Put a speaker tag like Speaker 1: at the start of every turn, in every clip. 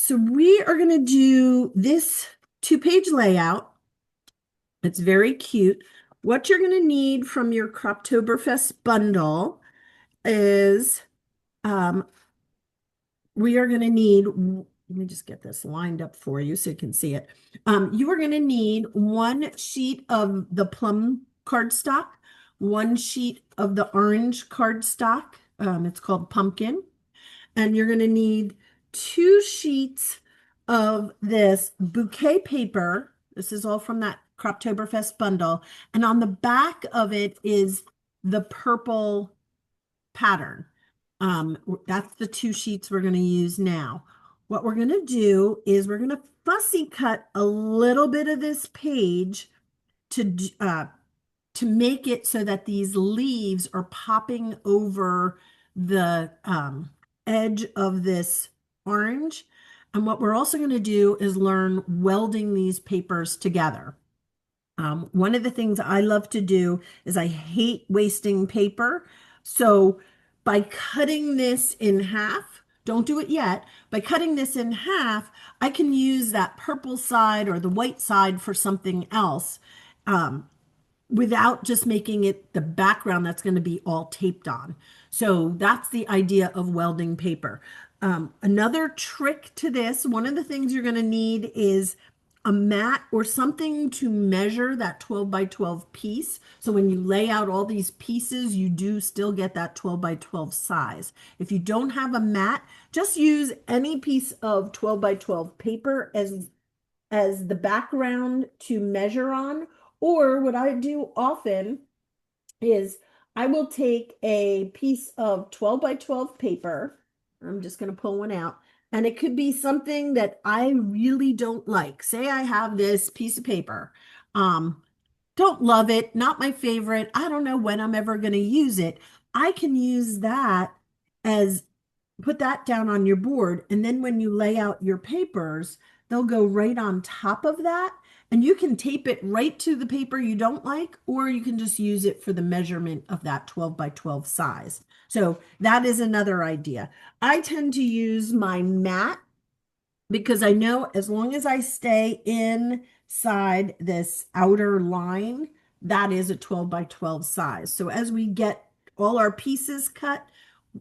Speaker 1: So we are going to do this two-page layout. It's very cute. What you're going to need from your Croptoberfest bundle is we are going to need, let me just get this lined up for you so you can see it. You are going to need one sheet of the plum cardstock, one sheet of the orange cardstock. It's called pumpkin. And you're going to need two sheets of this bouquet paper. This is all from that Croptoberfest bundle. And on the back of it is the purple pattern. That's the two sheets we're going to use now. What we're going to do is we're going to fussy cut a little bit of this page to make it so that these leaves are popping over the edge of this orange. And what we're also going to do is learn welding these papers together. One of the things I love to do is I hate wasting paper. So by cutting this in half, don't do it yet. By cutting this in half, I can use that purple side or the white side for something else. Without just making it the background that's going to be all taped on. So that's the idea of welding paper. Another trick to this, one of the things you're going to need is a mat or something to measure that 12 by 12 piece. So when you lay out all these pieces, you do still get that 12 by 12 size. If you don't have a mat, just use any piece of 12 by 12 paper as the background to measure on. Or what I do often is I will take a piece of 12 by 12 paper. I'm just going to pull one out. And it could be something that I really don't like. Say I have this piece of paper. Don't love it, not my favorite. I don't know when I'm ever going to use it. I can use that as put that down on your board. And then when you lay out your papers, they'll go right on top of that. And you can tape it right to the paper you don't like, or you can just use it for the measurement of that 12 by 12 size. So that is another idea. I tend to use my mat because I know as long as I stay inside this outer line, that is a 12 by 12 size. So as we get all our pieces cut,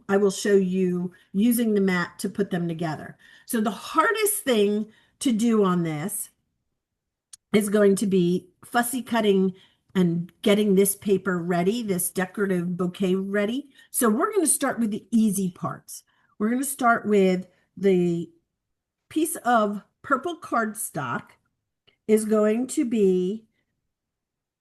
Speaker 1: I will show you using the mat to put them together. So the hardest thing to do on this is going to be fussy cutting and getting this paper ready, this decorative bouquet ready. So we're going to start with the easy parts. We're going to start with the piece of purple cardstock is going to be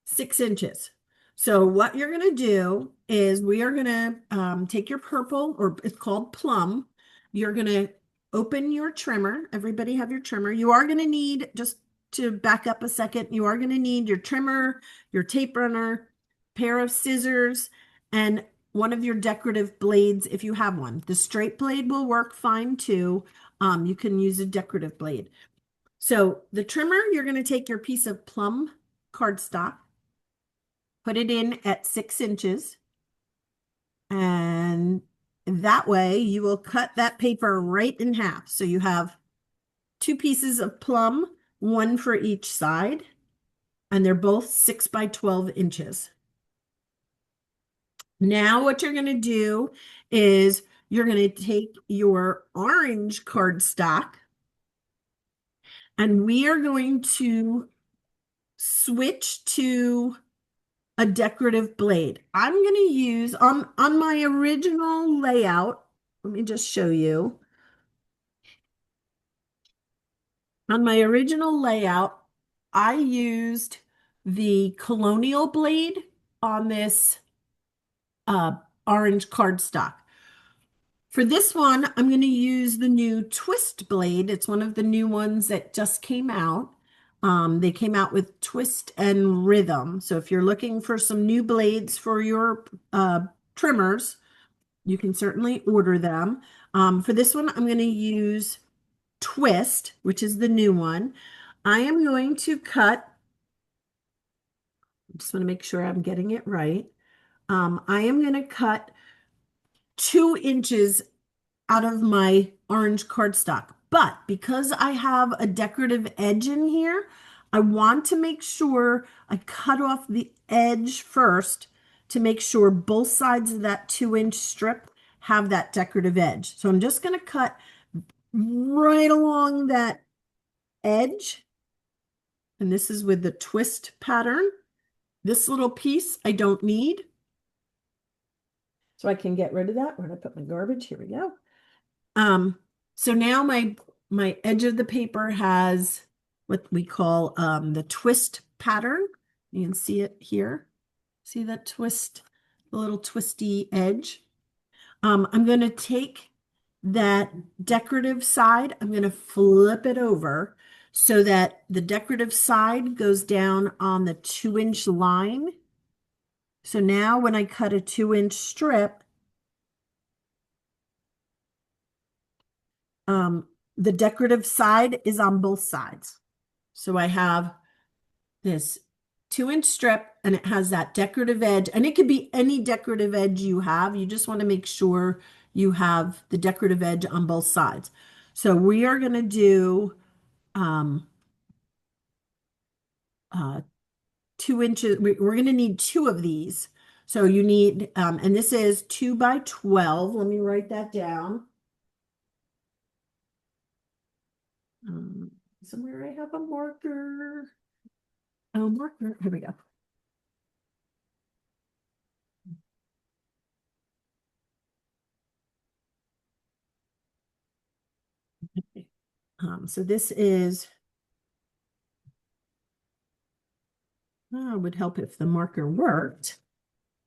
Speaker 1: 6 inches. So what you're going to do is we are going to take your purple, or it's called plum. You're going to open your trimmer. Everybody have your trimmer. You are going to need, just to back up a second, you are going to need your trimmer, your tape runner, pair of scissors, and one of your decorative blades if you have one. The straight blade will work fine too. You can use a decorative blade. So the trimmer, you're going to take your piece of plum cardstock, put it in at 6 inches, and that way you will cut that paper right in half. So you have two pieces of plum, one for each side, and they're both 6 by 12 inches. Now what you're going to do is you're going to take your orange cardstock, and we are going to switch to a decorative blade. I'm going to use on my original layout. Let me just show you. On my original layout, I used the colonial blade on this orange cardstock. For this one, I'm going to use the new twist blade. It's one of the new ones that just came out. They came out with twist and rhythm. So if you're looking for some new blades for your trimmers, you can certainly order them. For this one, I'm going to use twist, which is the new one. I am going to cut, I just want to make sure I'm getting it right. I am going to cut 2 inches out of my orange cardstock. But because I have a decorative edge in here, I want to make sure I cut off the edge first to make sure both sides of that 2-inch strip have that decorative edge. So I'm just going to cut right along that edge. And this is with the twist pattern. This little piece I don't need. So I can get rid of that. Where did I put my garbage? Here we go. So now my edge of the paper has what we call the twist pattern. You can see it here. See that twist, the little twisty edge. I'm going to take that decorative side, I'm going to flip it over so that the decorative side goes down on the 2-inch line. So now when I cut a 2-inch strip, the decorative side is on both sides. So I have this 2-inch strip and it has that decorative edge, and it could be any decorative edge you have. You just want to make sure you have the decorative edge on both sides. So we are going to do um, 2 inches. We're going to need 2 of these. So you need, and this is 2 by 12. Let me write that down. Somewhere I have a marker. Oh, marker. Here we go. So this is, it would help if the marker worked.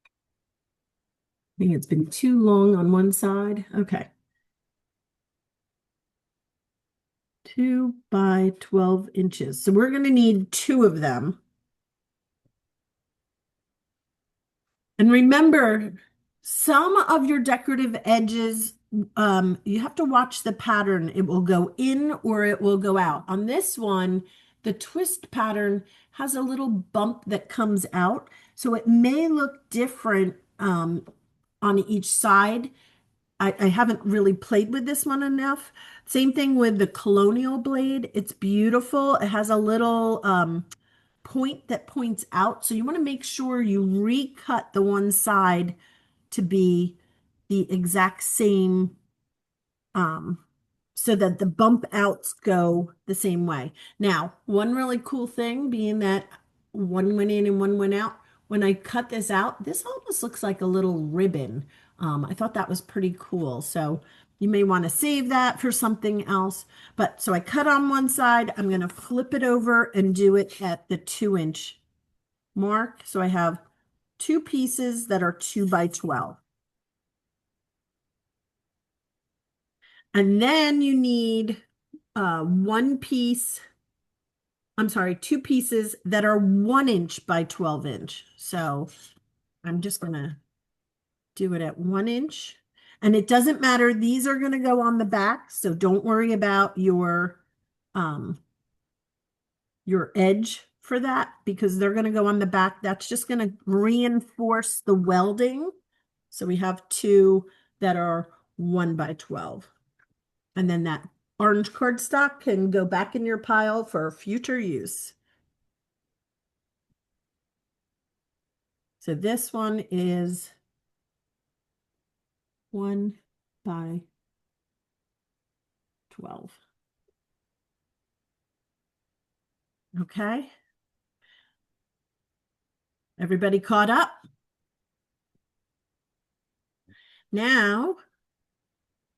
Speaker 1: I think it's been too long on one side. Okay. 2 by 12 inches. So we're going to need 2 of them. And remember, some of your decorative edges, you have to watch the pattern. It will go in or it will go out. On this one, the twist pattern has a little bump that comes out. So it may look different on each side. I haven't really played with this one enough. Same thing with the colonial blade. It's beautiful. It has a little point that points out. So you want to make sure you recut the one side to be the exact same, so that the bump outs go the same way. Now, one really cool thing being that one went in and one went out, when I cut this out, this almost looks like a little ribbon. I thought that was pretty cool. So you may want to save that for something else. But so I cut on one side, I'm going to flip it over and do it at the 2-inch mark. So I have 2 pieces that are 2 by 12. And then you need 1 piece, I'm sorry, 2 pieces that are 1 inch by 12 inch. So I'm just going to do it at 1 inch. And it doesn't matter. These are going to go on the back. So don't worry about your edge for that because they're going to go on the back. That's just going to reinforce the welding. So we have 2 that are 1 by 12. And then that orange cardstock can go back in your pile for future use. So this one is 1 by 12. Okay. Everybody caught up? Now,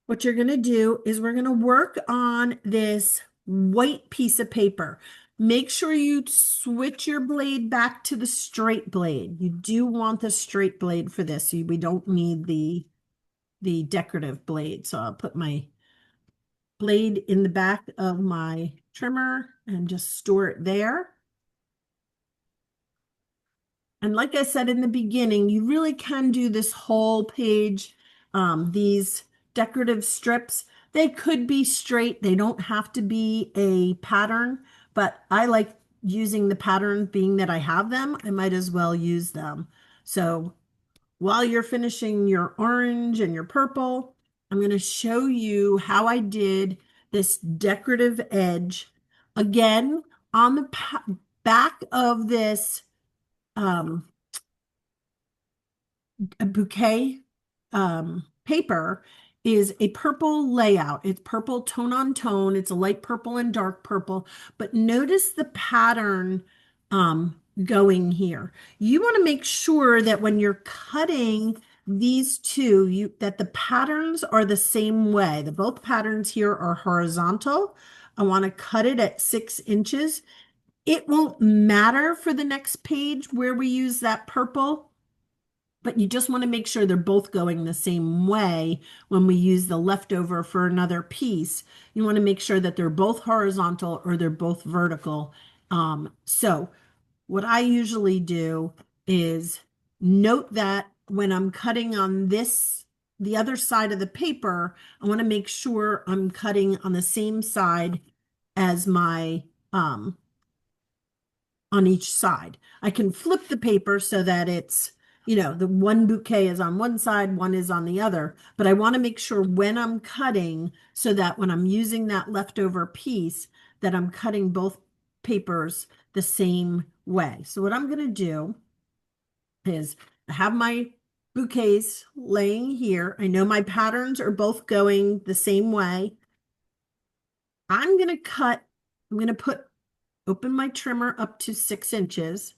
Speaker 1: what you're going to do is we're going to work on this white piece of paper. Make sure you switch your blade back to the straight blade. You do want the straight blade for this. We don't need the decorative blade. So I'll put my blade in the back of my trimmer and just store it there. And like I said in the beginning, you really can do this whole page. These decorative strips, they could be straight. They don't have to be a pattern, but I like using the pattern being that I have them. I might as well use them. So while you're finishing your orange and your purple, I'm going to show you how I did this decorative edge. Again, on the back of this um, a bouquet paper is a purple layout. It's purple tone on tone. It's a light purple and dark purple. But notice the pattern going here. You want to make sure that when you're cutting these two, that the patterns are the same way. The both patterns here are horizontal. I want to cut it at 6 inches. It won't matter for the next page where we use that purple, but you just want to make sure they're both going the same way when we use the leftover for another piece. You want to make sure that they're both horizontal or they're both vertical. So what I usually do is note that when I'm cutting on the other side of the paper, I want to make sure I'm cutting on the same side as my on each side. I can flip the paper so that it's, the one bouquet is on one side, one is on the other, but I want to make sure when I'm cutting so that when I'm using that leftover piece that I'm cutting both papers the same way. So what I'm going to do is I have my bouquets laying here. I know my patterns are both going the same way. I'm going to open my trimmer up to 6 inches.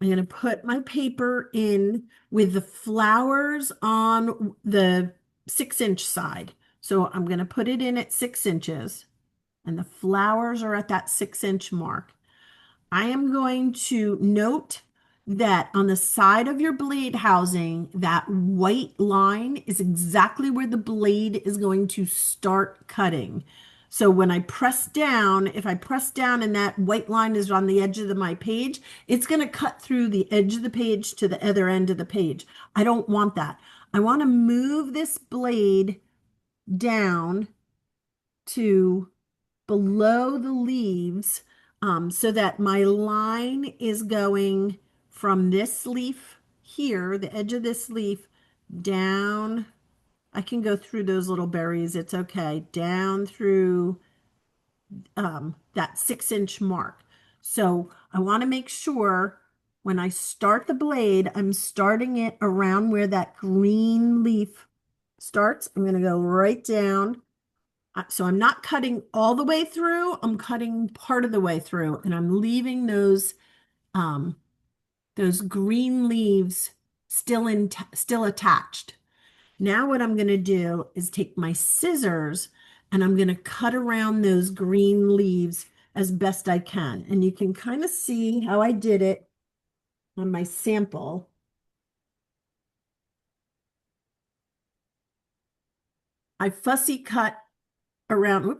Speaker 1: I'm going to put my paper in with the flowers on the 6 inch side. So I'm going to put it in at 6 inches and the flowers are at that 6 inch mark. I am going to note that on the side of your blade housing, that white line is exactly where the blade is going to start cutting. So when I press down, if I press down and that white line is on the edge of my page, it's going to cut through the edge of the page to the other end of the page. I don't want that. I want to move this blade down to below the leaves so that my line is going from this leaf here, the edge of this leaf, down. I can go through those little berries. It's okay. Down through that 6 inch mark. So I want to make sure when I start the blade, I'm starting it around where that green leaf starts. I'm going to go right down. So I'm not cutting all the way through, I'm cutting part of the way through, and I'm leaving those green leaves still attached. Now what I'm going to do is take my scissors and I'm going to cut around those green leaves as best I can. And you can kind of see how I did it on my sample. I fussy cut around,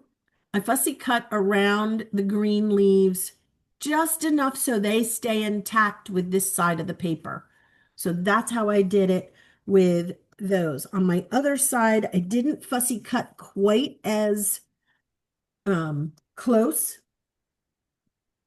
Speaker 1: I fussy cut around the green leaves just enough so they stay intact with this side of the paper. So that's how I did it with those. On my other side, I didn't fussy cut quite as close.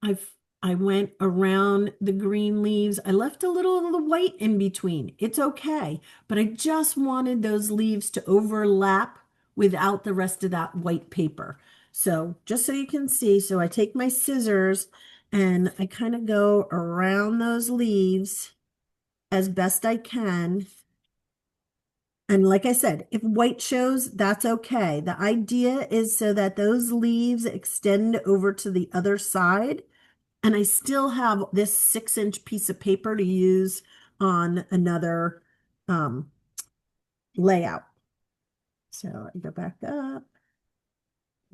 Speaker 1: I went around the green leaves. I left a little of the white in between. It's okay, but I just wanted those leaves to overlap without the rest of that white paper. So just so you can see, so I take my scissors and I kind of go around those leaves as best I can. And like I said, if white shows, that's okay. The idea is so that those leaves extend over to the other side. And I still have this 6 inch piece of paper to use on another layout. So I go back up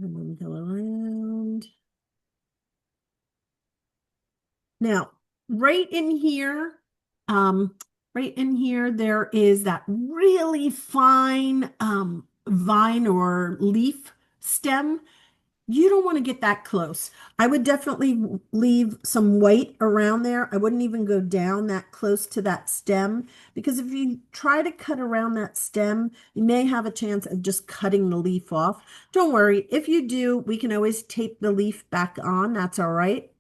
Speaker 1: and then go around. Now, right in here, there is that really fine vine or leaf stem. You don't want to get that close. I would definitely leave some white around there. I wouldn't even go down that close to that stem because if you try to cut around that stem, you may have a chance of just cutting the leaf off. Don't worry. If you do, we can always tape the leaf back on. That's all right.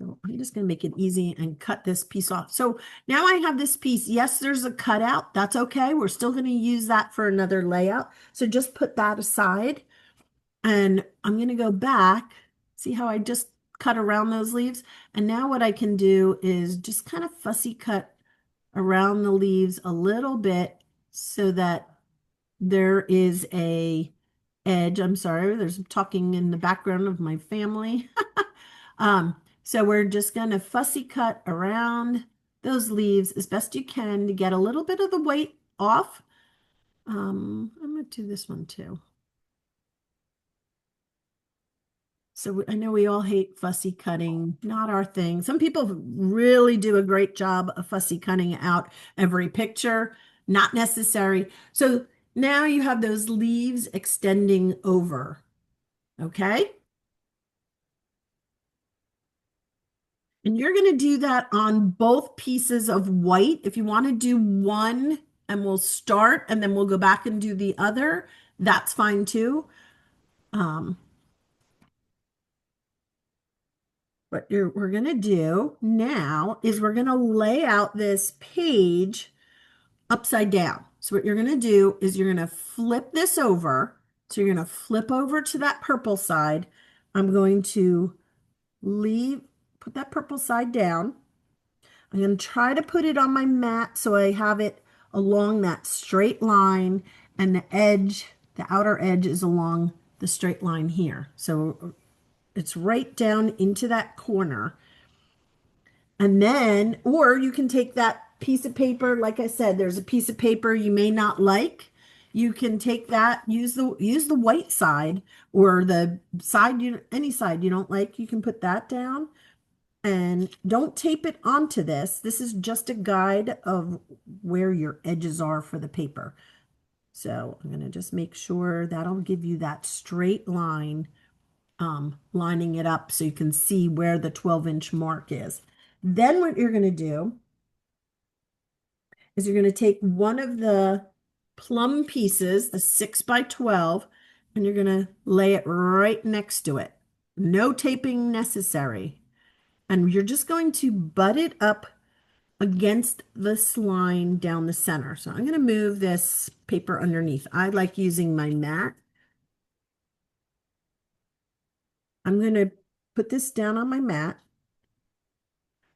Speaker 1: So I'm just going to make it easy and cut this piece off. So now I have this piece. Yes, there's a cutout. That's okay. We're still going to use that for another layout. So just put that aside. And I'm going to go back. See how I just cut around those leaves? And now what I can do is just kind of fussy cut around the leaves a little bit so that there is a edge. I'm sorry, there's talking in the background of my family. So we're just going to fussy cut around those leaves as best you can to get a little bit of the weight off. I'm going to do this one too. So I know we all hate fussy cutting, not our thing. Some people really do a great job of fussy cutting out every picture, not necessary. So now you have those leaves extending over, okay? And you're going to do that on both pieces of white. If you want to do one and we'll start and then we'll go back and do the other, that's fine too. Um, what we're going to do now is we're going to lay out this page upside down. So what you're going to do is you're going to flip this over. So you're going to flip over to that purple side. I'm going to put that purple side down. I'm going to try to put it on my mat so I have it along that straight line and the edge, the outer edge is along the straight line here. So it's right down into that corner. And then, or you can take that piece of paper, like I said, there's a piece of paper you may not like. You can take that, use the white side or the side any side you don't like, you can put that down and don't tape it onto this. This is just a guide of where your edges are for the paper. So I'm going to just make sure that'll give you that straight line, lining it up so you can see where the 12-inch mark is. Then what you're going to do is you're going to take one of the plum pieces, the 6x12, and you're going to lay it right next to it. No taping necessary. And you're just going to butt it up against this line down the center. So I'm going to move this paper underneath. I like using my mat. I'm going to put this down on my mat.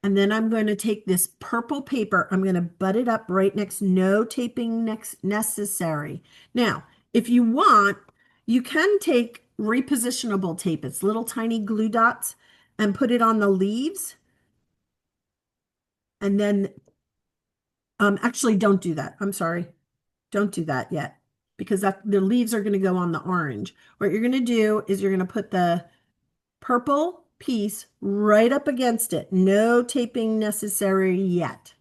Speaker 1: And then I'm going to take this purple paper. I'm going to butt it up right next, no taping necessary. Now, if you want, you can take repositionable tape. It's little tiny glue dots and put it on the leaves. And then, actually don't do that. I'm sorry. Don't do that yet because the leaves are going to go on the orange. What you're going to do is you're going to put the purple piece right up against it. No taping necessary yet.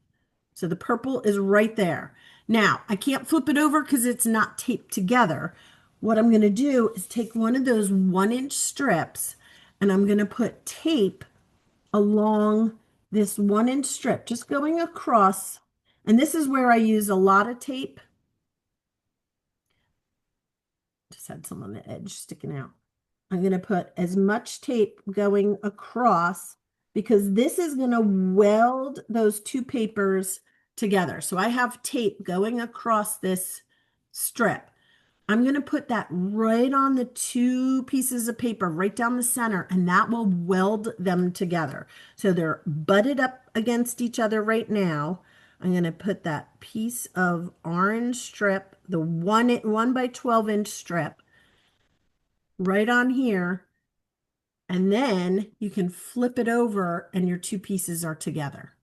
Speaker 1: So the purple is right there. Now, I can't flip it over because it's not taped together. What I'm going to do is take one of those 1-inch strips and I'm going to put tape along this 1-inch strip, just going across. And this is where I use a lot of tape. Just had some on the edge sticking out. I'm going to put as much tape going across because this is going to weld those two papers together. So I have tape going across this strip. I'm going to put that right on the two pieces of paper, right down the center, and that will weld them together. So they're butted up against each other right now. I'm going to put that piece of orange strip, the 1x12-inch strip, right on here. And then you can flip it over and your two pieces are together.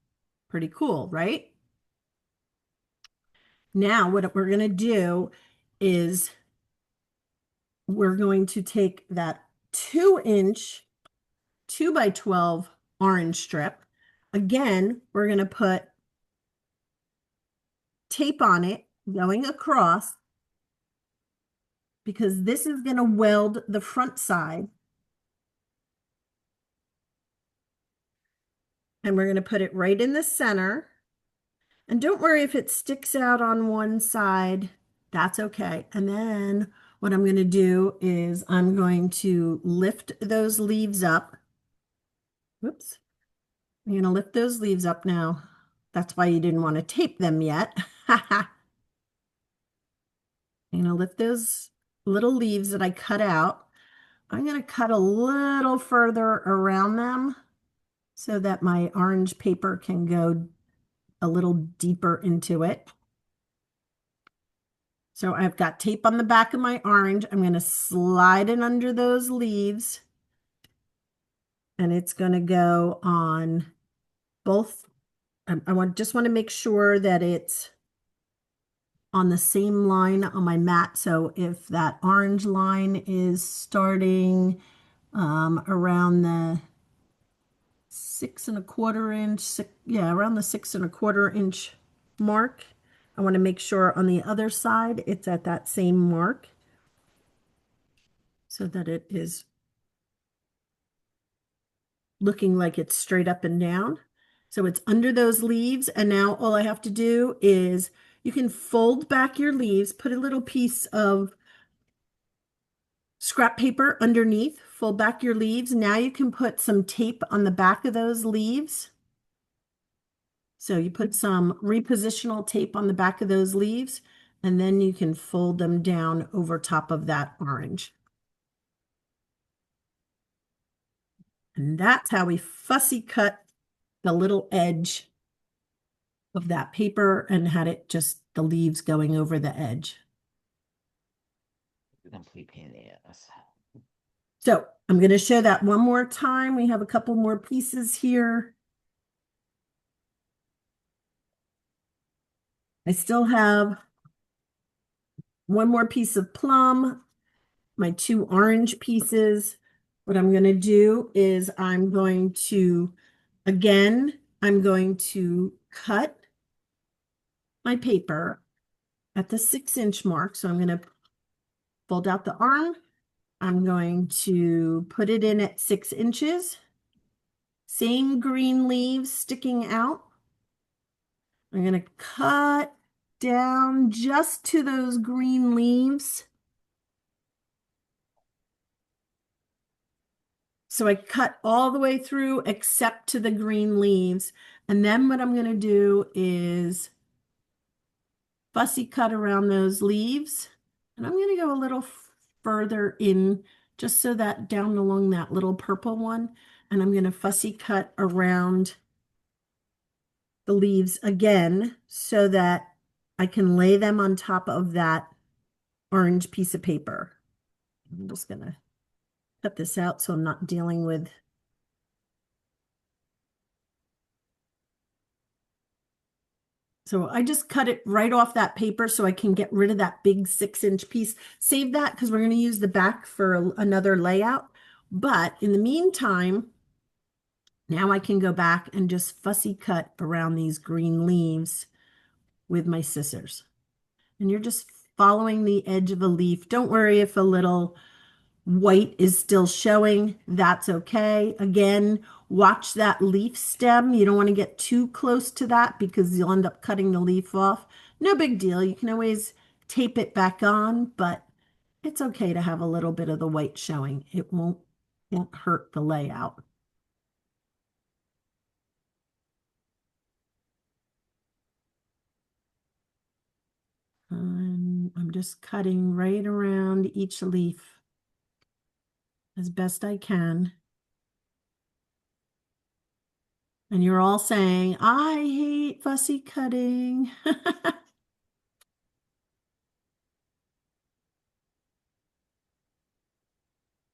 Speaker 1: Pretty cool, right? Now what we're going to do is we're going to take that 2-inch 2x12 orange strip. Again, we're going to put tape on it going across because this is going to weld the front side. And we're going to put it right in the center. And don't worry if it sticks out on one side, that's okay. And then what I'm going to do is I'm going to lift those leaves up. Whoops. I'm going to lift those leaves up now. That's why you didn't want to tape them yet. I'm going to lift those little leaves that I cut out. I'm going to cut a little further around them so that my orange paper can go a little deeper into it. So I've got tape on the back of my orange. I'm going to slide it under those leaves, and it's going to go on both. Just want to make sure that it's on the same line on my mat. So if that orange line is starting around the 6¼ inch, around the 6¼ inch mark, I want to make sure on the other side it's at that same mark so that it is looking like it's straight up and down. So it's under those leaves, and now all I have to do is you can fold back your leaves, put a little piece of scrap paper underneath, fold back your leaves. Now you can put some tape on the back of those leaves. So you put some repositional tape on the back of those leaves, and then you can fold them down over top of that orange. And that's how we fussy cut the little edge of that paper and had it just the leaves going over the edge.
Speaker 2: Complete pain in the ass.
Speaker 1: So I'm going to show that one more time. We have a couple more pieces here. I still have one more piece of plum, my 2 orange pieces. What I'm going to do is I'm going to cut my paper at the 6-inch mark. So I'm going to fold out the arm. I'm going to put it in at 6 inches. Same green leaves sticking out. I'm going to cut down just to those green leaves. So I cut all the way through except to the green leaves. And then what I'm going to do is fussy cut around those leaves. And I'm going to go a little further in just so that down along that little purple one. And I'm going to fussy cut around the leaves again so that I can lay them on top of that orange piece of paper. I'm just going to cut this out so I'm not dealing with. So I just cut it right off that paper so I can get rid of that big 6-inch piece. Save that because we're going to use the back for another layout. But in the meantime, now I can go back and just fussy cut around these green leaves with my scissors. And you're just following the edge of a leaf. Don't worry if a little white is still showing, that's okay. Again, watch that leaf stem. You don't want to get too close to that because you'll end up cutting the leaf off. No big deal. You can always tape it back on, but it's okay to have a little bit of the white showing. It won't hurt the layout. I'm just cutting right around each leaf as best I can. And you're all saying, I hate fussy cutting.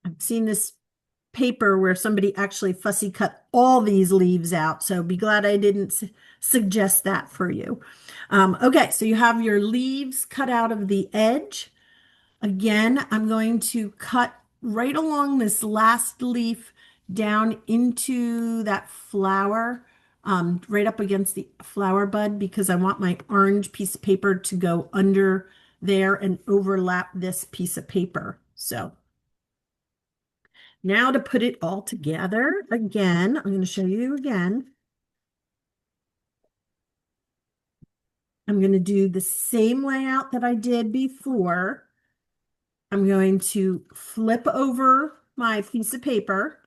Speaker 1: I've seen this paper where somebody actually fussy cut all these leaves out. So be glad I didn't suggest that for you. Okay, so you have your leaves cut out of the edge. Again, I'm going to cut right along this last leaf down into that flower, right up against the flower bud, because I want my orange piece of paper to go under there and overlap this piece of paper. So now to put it all together again, I'm going to show you again. I'm going to do the same layout that I did before. I'm going to flip over my piece of paper.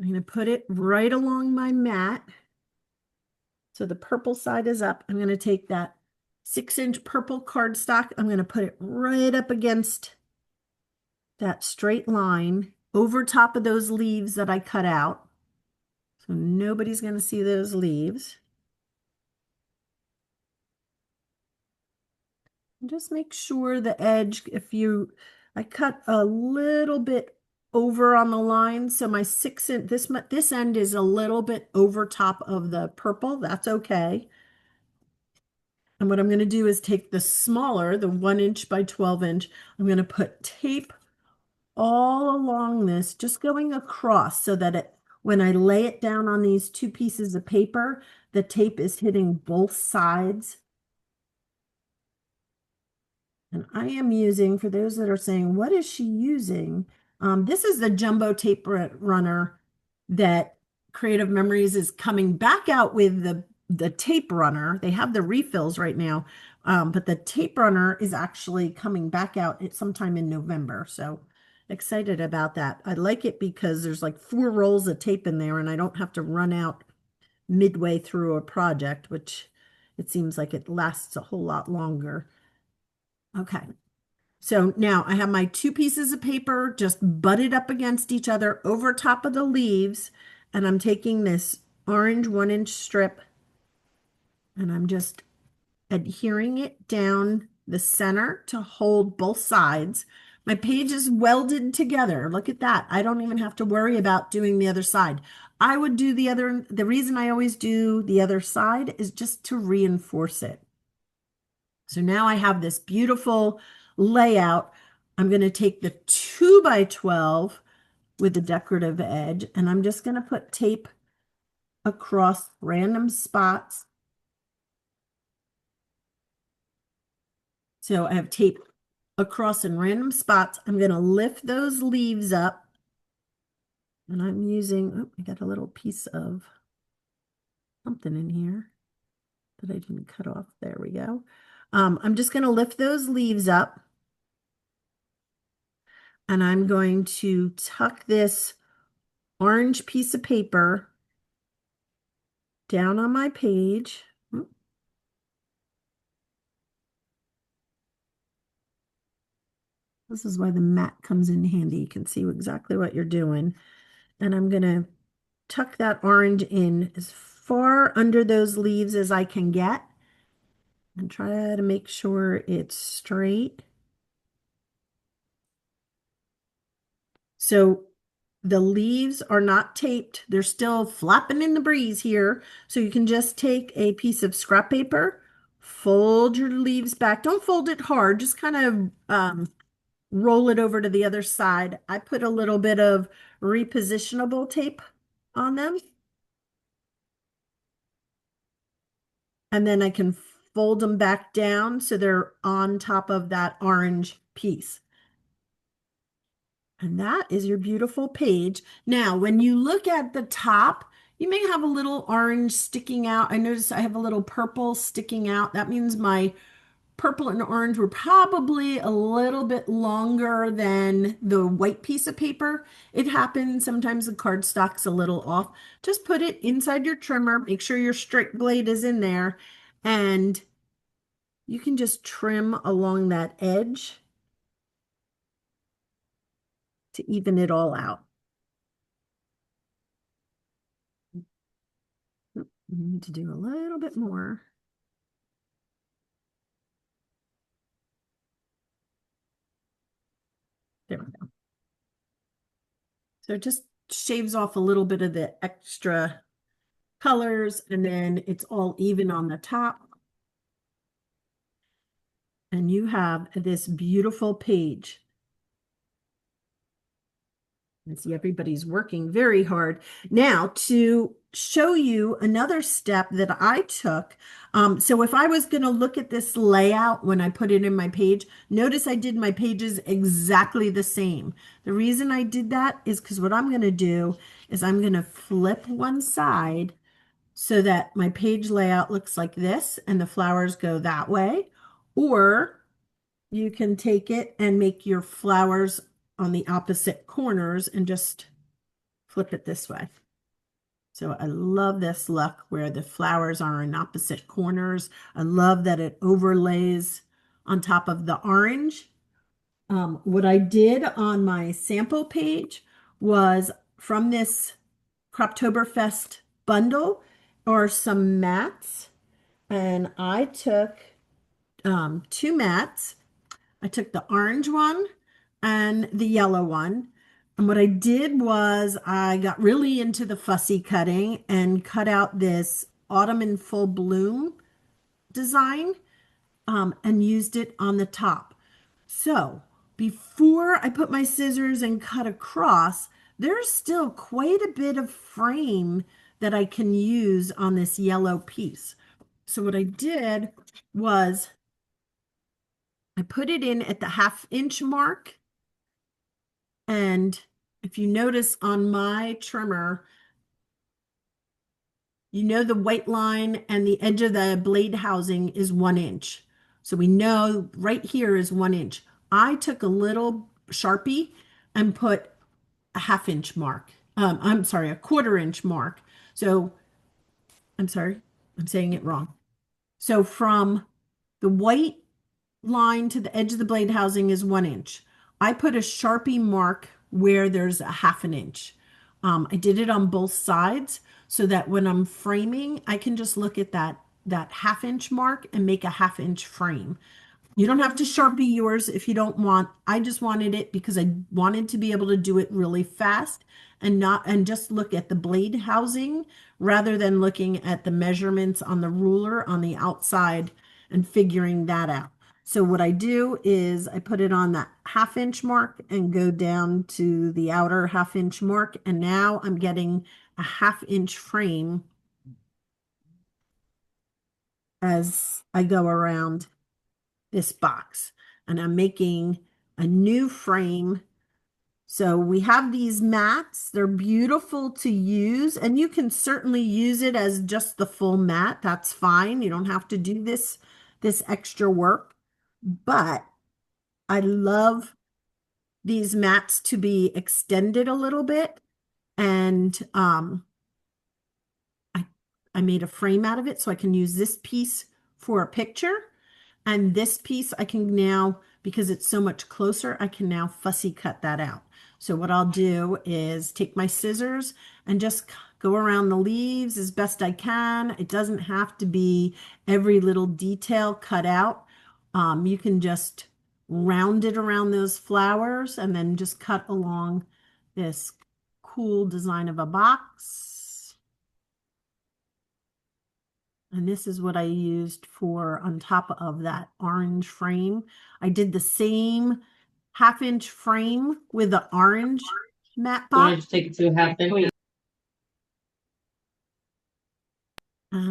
Speaker 1: I'm going to put it right along my mat. So the purple side is up. I'm going to take that 6-inch purple cardstock. I'm going to put it right up against that straight line over top of those leaves that I cut out. So nobody's going to see those leaves. And just make sure the edge, I cut a little bit over on the line. So my 6-inch, this end is a little bit over top of the purple. That's okay. And what I'm going to do is take the smaller, the 1-inch by 12-inch. I'm going to put tape all along this, just going across so that when I lay it down on these two pieces of paper, the tape is hitting both sides. And I am using, for those that are saying, what is she using? This is the jumbo tape runner that Creative Memories is coming back out with the tape runner. They have the refills right now, but the tape runner is actually coming back out at sometime in November. So excited about that. I like it because there's like 4 rolls of tape in there and I don't have to run out midway through a project, which it seems like it lasts a whole lot longer. Okay. So now I have my 2 pieces of paper just butted up against each other over top of the leaves. And I'm taking this orange 1-inch strip and I'm just adhering it down the center to hold both sides. My page is welded together. Look at that. I don't even have to worry about doing the other side. I would do the reason I always do the other side is just to reinforce it. So now I have this beautiful layout. I'm going to take the 2 by 12 with the decorative edge, and I'm just going to put tape across random spots. So I have tape across in random spots. I'm going to lift those leaves up, and I'm using, oh, I got a little piece of something in here that I didn't cut off. There we go. I'm just going to lift those leaves up. And I'm going to tuck this orange piece of paper down on my page. This is why the mat comes in handy. You can see exactly what you're doing. And I'm going to tuck that orange in as far under those leaves as I can get and try to make sure it's straight. So the leaves are not taped. They're still flapping in the breeze here. So you can just take a piece of scrap paper, fold your leaves back. Don't fold it hard, just kind of roll it over to the other side. I put a little bit of repositionable tape on them. And then I can fold them back down so they're on top of that orange piece. And that is your beautiful page. Now, when you look at the top, you may have a little orange sticking out. I notice I have a little purple sticking out. That means my purple and orange were probably a little bit longer than the white piece of paper. It happens. Sometimes the cardstock's a little off. Just put it inside your trimmer. Make sure your straight blade is in there. And you can just trim along that edge to even it all out. I need to do a little bit more. There we go. So it just shaves off a little bit of the extra colors, and then it's all even on the top. And you have this beautiful page. And see, everybody's working very hard. Now, to show you another step that I took. So if I was going to look at this layout when I put it in my page, notice I did my pages exactly the same. The reason I did that is because what I'm going to do is I'm going to flip one side so that my page layout looks like this and the flowers go that way. Or you can take it and make your flowers on the opposite corners and just flip it this way. So I love this look where the flowers are in opposite corners. I love that it overlays on top of the orange. What I did on my sample page was from this Croptoberfest bundle or some mats, and I took two mats. I took the orange one and the yellow one. And what I did was I got really into the fussy cutting and cut out this autumn in full bloom design and used it on the top. So before I put my scissors and cut across, there's still quite a bit of frame that I can use on this yellow piece. So what I did was I put it in at the 1/2 inch mark. And if you notice on my trimmer, you know the white line and the edge of the blade housing is 1 inch. So we know right here is 1 inch. I took a little Sharpie and put a 1/2 inch mark. I'm sorry, a 1/4 inch mark. So I'm sorry, I'm saying it wrong. So from the white line to the edge of the blade housing is 1 inch. I put a Sharpie mark where there's a 1/2 an inch. I did it on both sides so that when I'm framing, I can just look at that 1/2 inch mark and make a 1/2 inch frame. You don't have to Sharpie yours if you don't want. I just wanted it because I wanted to be able to do it really fast and just look at the blade housing rather than looking at the measurements on the ruler on the outside and figuring that out. So what I do is I put it on that 1/2 inch mark and go down to the outer 1/2 inch mark. And now I'm getting a 1/2 inch frame as I go around this box, and I'm making a new frame. So we have these mats. They're beautiful to use, and you can certainly use it as just the full mat. That's fine. You don't have to do this extra work, but I love these mats to be extended a little bit. And I, I made a frame out of it so I can use this piece for a picture. And this piece I can now, because it's so much closer, I can now fussy cut that out. So what I'll do is take my scissors and just go around the leaves as best I can. It doesn't have to be every little detail cut out. You can just round it around those flowers and then just cut along this cool design of a box. And this is what I used for on top of that orange frame. I did the same 1/2 inch frame with the orange matte
Speaker 2: You want to
Speaker 1: box.
Speaker 2: just take it to a 1/2 inch?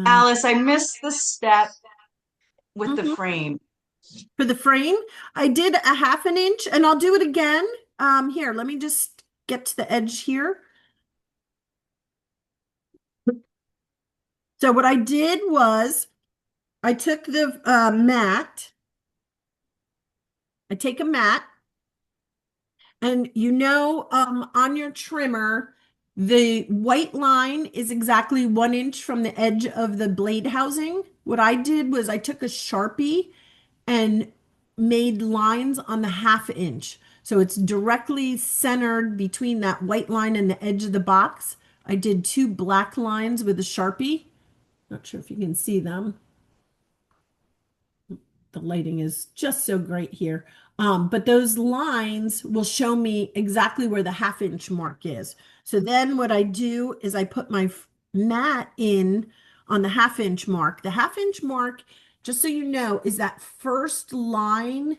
Speaker 3: Alice, I missed the step with the
Speaker 1: Mhm.
Speaker 3: frame.
Speaker 1: For the frame, I did a 1/2 an inch, and I'll do it again. Here, let me just get to the edge here. So what I did was I took the mat. I take a mat, and on your trimmer, the white line is exactly 1 inch from the edge of the blade housing. What I did was I took a Sharpie and made lines on the 1/2 inch. So it's directly centered between that white line and the edge of the box. I did 2 black lines with a Sharpie. Not sure if you can see them. The lighting is just so great here. But those lines will show me exactly where the 1/2 inch mark is. So then what I do is I put my mat in on the 1/2 inch mark. The 1/2 inch mark, just so you know, is that first line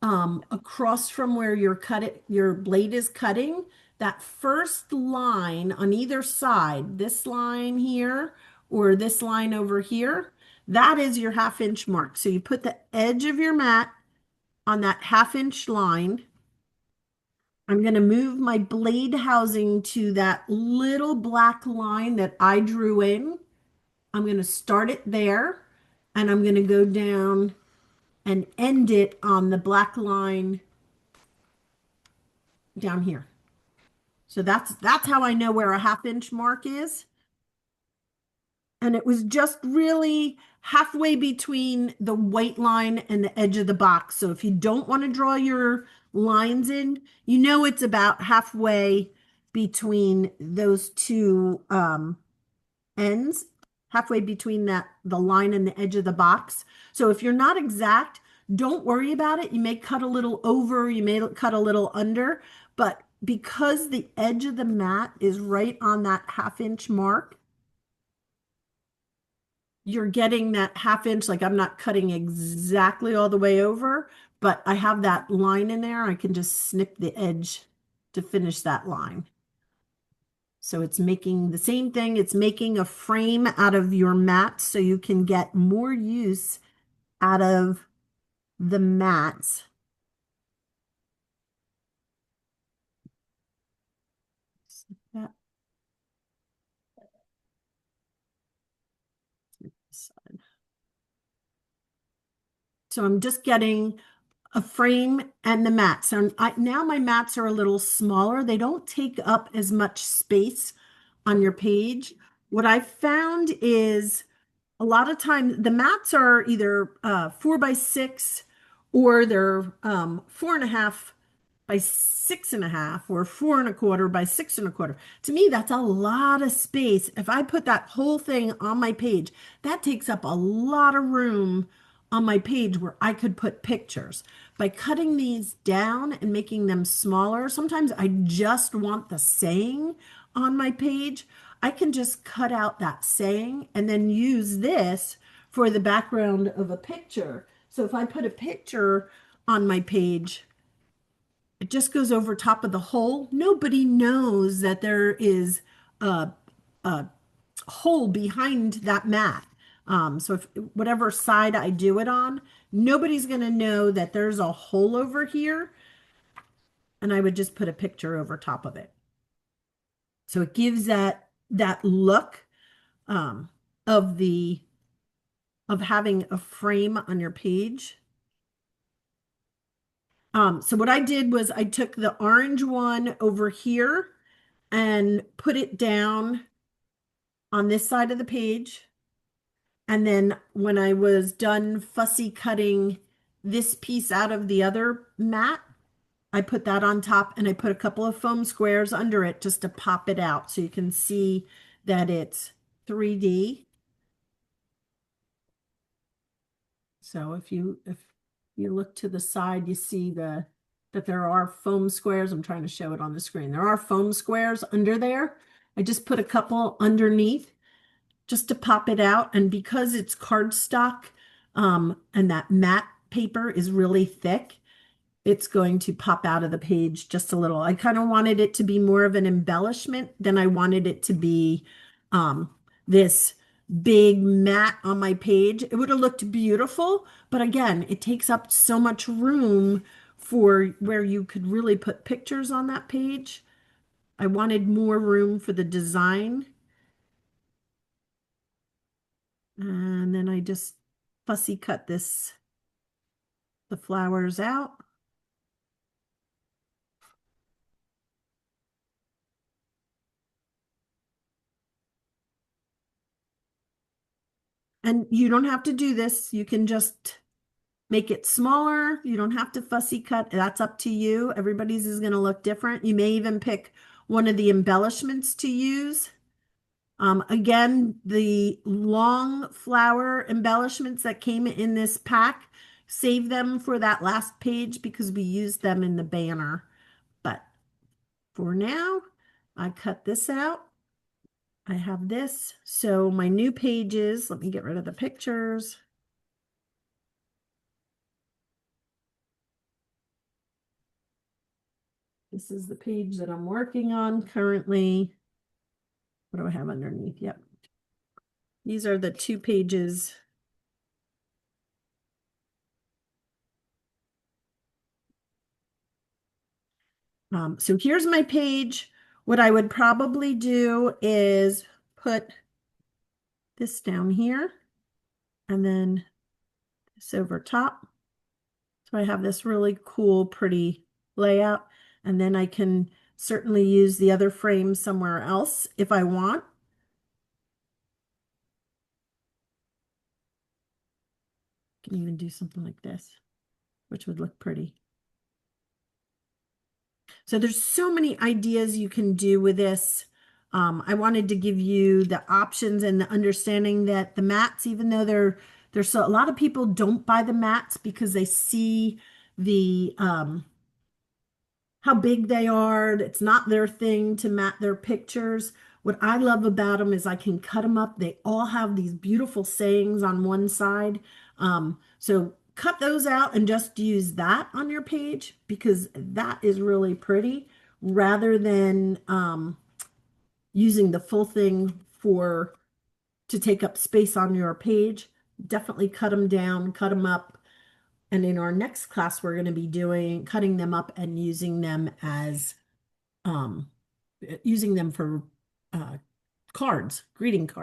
Speaker 1: across from where your blade is cutting. That first line on either side, this line here or this line over here, that is your 1/2 inch mark. So you put the edge of your mat on that 1/2 inch line. I'm going to move my blade housing to that little black line that I drew in. I'm going to start it there, and I'm going to go down and end it on the black line down here. So that's how I know where a 1/2 inch mark is. And it was just really halfway between the white line and the edge of the box. So if you don't want to draw your lines in, you know it's about halfway between those two ends, halfway between the line and the edge of the box. So if you're not exact, don't worry about it. You may cut a little over, you may cut a little under, but because the edge of the mat is right on that 1/2 inch mark, you're getting that 1/2 inch. Like, I'm not cutting exactly all the way over, but I have that line in there. I can just snip the edge to finish that line. So it's making the same thing. It's making a frame out of your mat so you can get more use out of the mats. That side. So I'm just getting a frame and the mats. So now my mats are a little smaller. They don't take up as much space on your page. What I found is a lot of times the mats are either 4 by 6 or they're 4.5 by 6.5 or 4.25 by 6.25. To me, that's a lot of space. If I put that whole thing on my page, that takes up a lot of room on my page where I could put pictures. By cutting these down and making them smaller, sometimes I just want the saying on my page. I can just cut out that saying and then use this for the background of a picture. So if I put a picture on my page, it just goes over top of the hole. Nobody knows that there is a hole behind that mat. So if whatever side I do it on, nobody's going to know that there's a hole over here. And I would just put a picture over top of it. So it gives that look um, of having a frame on your page. So what I did was I took the orange one over here and put it down on this side of the page. And then when I was done fussy cutting this piece out of the other mat, I put that on top and I put a couple of foam squares under it just to pop it out so you can see that it's 3D. So if you look to the side, you see that there are foam squares. I'm trying to show it on the screen. There are foam squares under there. I just put a couple underneath just to pop it out. And because it's cardstock, and that matte paper is really thick, it's going to pop out of the page just a little. I kind of wanted it to be more of an embellishment than I wanted it to be this big mat on my page. It would have looked beautiful, but again, it takes up so much room for where you could really put pictures on that page. I wanted more room for the design. And then I just fussy cut the flowers out. And you don't have to do this. You can just make it smaller. You don't have to fussy cut. That's up to you. Everybody's is going to look different. You may even pick one of the embellishments to use. Again, the long flower embellishments that came in this pack, save them for that last page because we used them in the banner. But for now, I cut this out. I have this. So my new pages, let me get rid of the pictures. This is the page that I'm working on currently. What do I have underneath? Yep. These are the 2 pages. So here's my page. What I would probably do is put this down here and then this over top. So I have this really cool, pretty layout. And then I can certainly use the other frame somewhere else if I want. Can even do something like this, which would look pretty. So there's so many ideas you can do with this. I wanted to give you the options and the understanding that the mats, even though they're so a lot of people don't buy the mats because they see the how big they are. It's not their thing to mat their pictures. What I love about them is I can cut them up. They all have these beautiful sayings on one side. So cut those out and just use that on your page because that is really pretty rather than using the full thing for to take up space on your page. Definitely cut them down, cut them up. And in our next class, we're going to be doing cutting them up and um, using them for uh, cards, greeting cards.